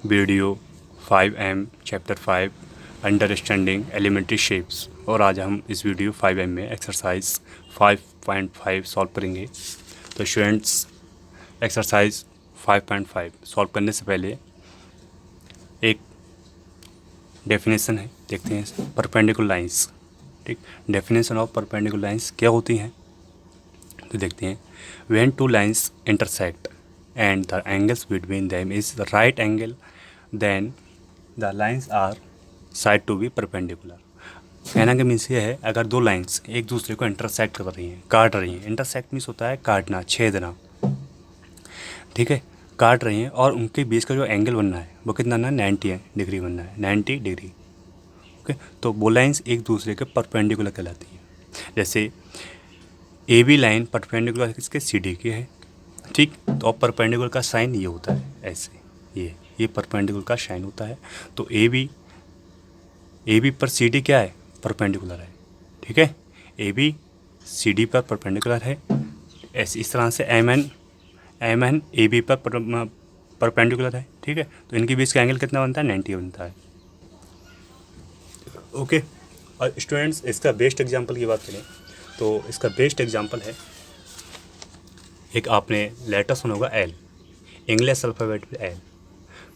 Video 5M chapter 5 understanding elementary shapes. और आज हम इस वीडियो 5M में एक्सरसाइज 5.5 सॉल्व करेंगे। तो स्टूडेंट्स, एक्सरसाइज 5.5 सॉल्व करने से पहले एक डेफिनेशन है, देखते हैं। परपेंडिकुलर लाइंस, ठीक। डेफिनेशन ऑफ परपेंडिकुलर लाइंस क्या होती हैं तो देखते हैं। When two lines intersect and the angles between them is the right angle, then the lines are said to be perpendicular। कहना का मीन्स ये है, अगर दो लाइंस एक दूसरे को इंटरसेक्ट कर रही हैं, काट रही हैं। इंटरसेक्ट मीन्स होता है काटना, छेदना, ठीक है। काट रही हैं और उनके बीच का जो एंगल बनना है वो कितना ना 90 डिग्री बनना है, 90 डिग्री। ओके, तो वो लाइंस एक दूसरे के परपेंडिकुलर कहलाती हैं। जैसे ए बी लाइन परपेंडिकुलर किसके, सी डी की है, ठीक। तो अब परपेंडिकुलर का साइन ये होता है, ऐसे ये परपेंडिकुलर का साइन होता है। तो ए बी पर सी डी क्या है, परपेंडिकुलर है, ठीक है। ए बी सी डी पर परपेंडिकुलर है। ऐसे इस तरह से एम एन ए बी पर परपेंडिकुलर है, ठीक है। तो इनके बीच का एंगल कितना बनता है, 90 बनता है। ओके, और स्टूडेंट्स, इसका बेस्ट एग्जाम्पल की बात करें तो इसका बेस्ट एग्जाम्पल है, एक आपने लेटर सुना होगा एल, इंग्लिश अल्फ़ाबेट पे एल।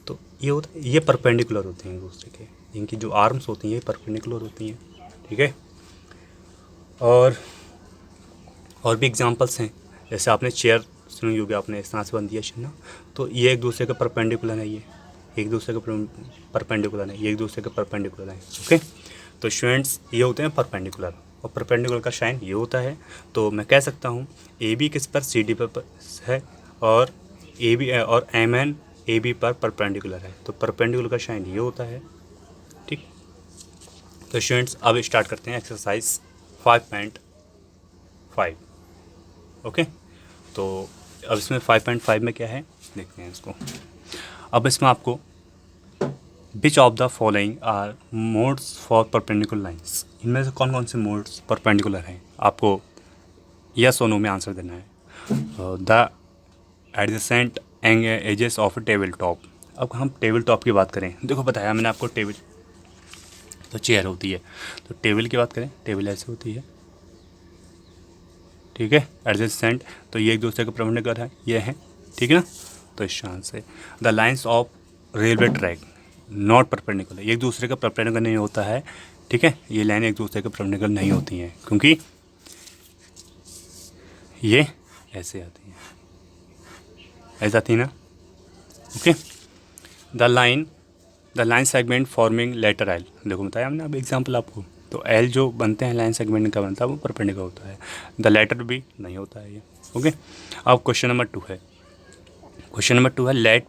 तो ये होता है, ये परपेंडिकुलर होते हैं एक दूसरे के, इनकी जो आर्म्स होती हैं ये परपेंडिकुलर होती हैं, ठीक है। और भी एग्जांपल्स हैं, जैसे आपने चेयर सुनी होगी, आपने इस तरह से बन दिया ना, तो ये एक दूसरे के परपेंडिकुलर है, ये एक दूसरे के परपेंडिकुलर है, ये एक दूसरे के परपेंडिकुलर है। ओके, तो स्टूडेंट्स, ये होते हैं परपेंडिकुलर, और परपेंडिकुलर का साइन ये होता है। तो मैं कह सकता हूँ ए बी किस पर, सी डी पर है, और ए बी और एम एन ए बी पर परपेंडिकुलर है। तो परपेंडिकुलर का साइन ये होता है, ठीक। तो स्टूडेंट्स, अब स्टार्ट करते हैं एक्सरसाइज 5.5। ओके, तो अब इसमें 5.5 में क्या है देखते हैं इसको। अब इसमें आपको which of the following are models for perpendicular lines, इनमें से कौन कौन से मोड्स परपेंडिकुलर हैं, आपको यस और नो में आंसर देना है। The adjacent edges of table top. अब हम टेबल टॉप की बात करें, देखो बताया मैंने आपको, टेबल तो चेयर होती है, तो टेबल की बात करें, टेबल ऐसे होती है, ठीक है। एडजेसेंट, तो ये एक दूसरे के परपेंडिकुलर है, ये है, ठीक है ना। तो इस चांस से the lines of railway track not perpendicular, एक दूसरे का परपेंडिकुलर नहीं होता है, ठीक है। ये लाइन एक दूसरे के परपेंडिकुलर नहीं होती हैं, क्योंकि ये ऐसे आती हैं, ऐसे आती है ना। Okay, the line segment forming letter L, देखो बताया हमने अब एग्जांपल आपको। तो एल जो बनते हैं लाइन सेगमेंट का बनता है वो परपेंडिकुलर होता है, द लेटर भी नहीं होता है ये। ओके, अब क्वेश्चन नंबर 2 है, let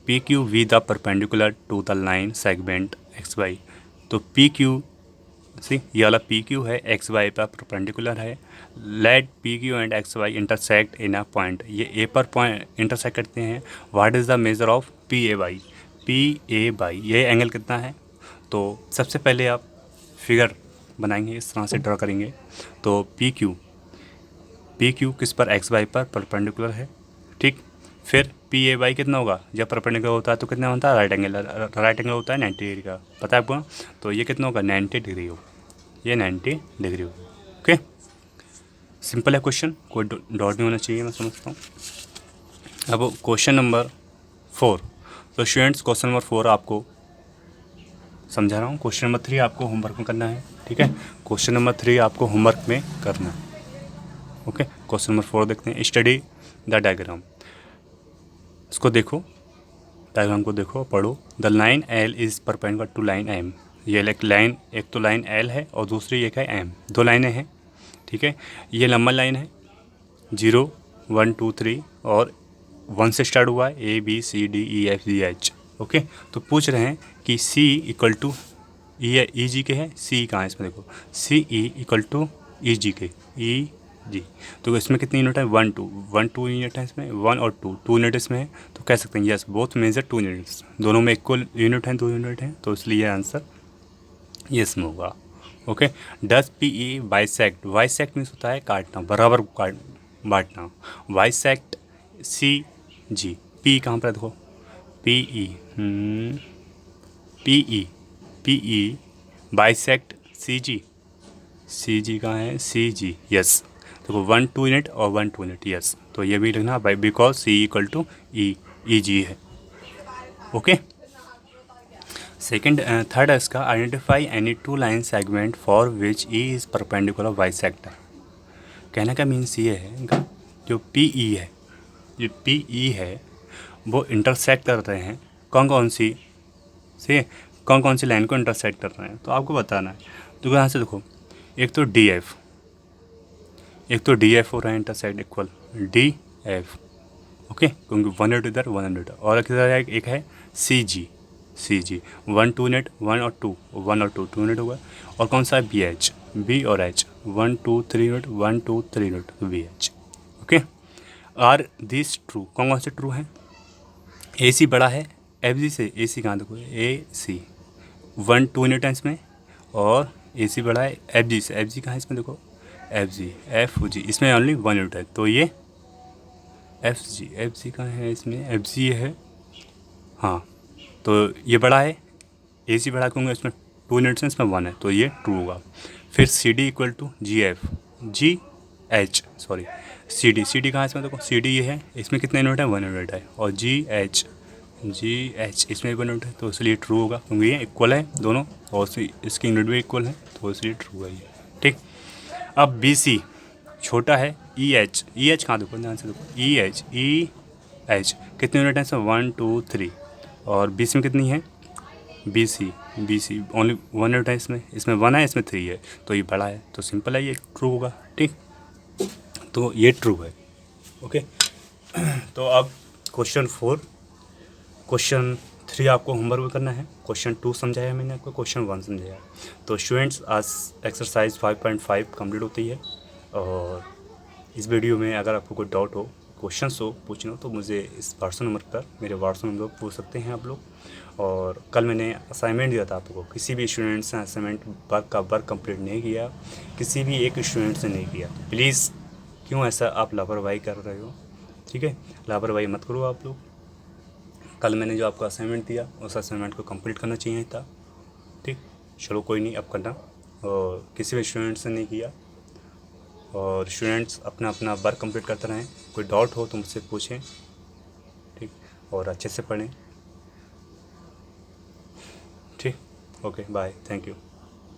P Q be the perpendicular to the line segment X Y. तो पी क्यू, सी ये वाला पी क्यू है, एक्स वाई पर परपेंडिकुलर है। Let P Q and X Y intersect in a point, ये A पर point intersect करते हैं। What is the measure of P A Y, ये एंगल कितना है। तो सबसे पहले आप फिगर बनाएंगे, इस तरह से ड्रा करेंगे। तो पी क्यू किस पर, एक्स वाई पर परपेंडिकुलर है, ठीक। फिर पी ए वाई कितना होगा, जब परपेंडिकुलर होता है तो कितना होता है, राइट एंगल होता है 90 डिग्री का, पता है आपको। तो ये कितना होगा, 90 डिग्री होगा, ये 90 डिग्री होगी। ओके, सिंपल है क्वेश्चन, कोई डॉट नहीं होना चाहिए, मैं समझता हूँ। अब क्वेश्चन नंबर 4। तो स्टूडेंट्स, क्वेश्चन नंबर 4 आपको समझा रहा हूँ। क्वेश्चन नंबर 3 आपको होमवर्क में करना है, ठीक है। क्वेश्चन नंबर 3 आपको होमवर्क में करना है। ओके, क्वेश्चन नंबर 4 देखते हैं। स्टडी द डायग्राम, इसको देखो, डायग्राम को देखो, पढ़ो। The line L is perpendicular to line M, ये एक तो लाइन एल है और दूसरी एक है एम, दो लाइनें हैं, ठीक है। ये लंबा लाइन है, 0 1 2 3 और 1 से स्टार्ट हुआ है, A B C D E F G H. Okay, तो पूछ रहे हैं कि सी इक्वल टू ई जी के है, सी कहाँ है इसमें, देखो सी ई इक्वल टू ई जी के, ई जी। तो इसमें कितनी यूनिट है, 1 2 यूनिट है इसमें, 1 और 2 यूनिट इसमें है। तो कह सकते हैं यस बोथ मेजर 2 यूनिट्स, दोनों में इक्वल यूनिट हैं, 2 यूनिट हैं, तो इसलिए आंसर यस में होगा। Okay, does P E bisect, bisect means होता है काटना, बराबर बांटना। बाइसेक्ट सी जी, पी कहाँ पर देखो, PE PE PE bisect CG कहाँ है CG, यस। देखो 1 2 यूनिट और 1 2 यूनिट, यस। तो ये भी लिखना by because C equal to EG है। ओके। सेकेंड थर्ड है इसका, identify any two line segment for which E is perpendicular bisector. कहने का मीन्स ये है इनका, जो PE है वो इंटरसेक्ट कर रहे हैं कौन कौन सी लाइन को इंटरसेक्ट कर रहे हैं, तो आपको बताना है। तो यहाँ से देखो, एक तो DF हो रहा है इंटरसेक्ट इक्वल DF, ओके, क्योंकि 100 इधर 100 इधर, और एक है CG 1 2 यूनिट 1 और 2 1 और 2 2 यूनिट होगा। और कौन सा है B और H 1 2 3 unit 1 2 3 unit BH, okay. Are this true, कौन से ट्रू हैं? AC बड़ा है FG से, AC कहाँ देखो AC 1 2 यूनिट है इसमें, और AC बड़ा है FG से, FG कहाँ है इसमें देखो FG इसमें ओनली 1 यूनिट है, तो ये FG कहाँ है इसमें, FG है, हाँ। तो ये बड़ा है, AC बड़ा क्योंकि इसमें 2 यूनिट्स हैं, इसमें 1 है, तो ये ट्रू होगा। फिर CD equal to GH sorry CD कहाँ है इसमें देखो, CD ये है, इसमें कितने यूनिट है 1 यूनिट है, और GH इसमें 1 यूनिट है, तो इसलिए ट्रू होगा क्योंकि ये इक्वल है दोनों, और इसकी यूनिट भी इक्वल है, तो इसलिए ट्रू है ये, ठीक। अब BC छोटा है EH कहाँ देखो, ध्यान से देखो EH कितने यूनिट है इसमें 1 2 3, और BC में कितनी है BC ओनली 1 यूनिट है, इसमें 1 है, इसमें 3 है, तो ये बड़ा है, तो सिंपल है, ये ट्रू होगा, ठीक। तो ये ट्रू है, ओके। तो अब क्वेश्चन 3 आपको होमवर्क करना है। क्वेश्चन 2 समझाया मैंने आपको, क्वेश्चन 1 समझाया। तो स्टूडेंट्स आज एक्सरसाइज 5.5 कंप्लीट होती है, और इस वीडियो में अगर आपको कोई डाउट हो, क्वेश्चंस हो, पूछना हो, तो मुझे इस व्हाट्सएप नंबर पर, मेरे व्हाट्सएप नंबर पर पूछ सकते हैं आप लोग। और कल मैंने असाइनमेंट दिया था आपको, किसी भी स्टूडेंट्स ने असाइनमेंट वर्क कंप्लीट नहीं किया, किसी भी एक स्टूडेंट ने नहीं किया, तो प्लीज़ क्यों ऐसा आप लापरवाही कर रहे हो, ठीक है, लापरवाही मत करो आप लोग। कल मैंने जो आपको असाइनमेंट दिया, उस असाइनमेंट को कंप्लीट करना चाहिए था, ठीक। चलो कोई नहीं, अब करना, और किसी भी स्टूडेंट्स ने नहीं किया, और स्टूडेंट्स अपना अपना वर्क कंप्लीट करते रहें। कोई डाउट हो तो मुझसे पूछें, ठीक, और अच्छे से पढ़ें, ठीक। Okay bye, thank you.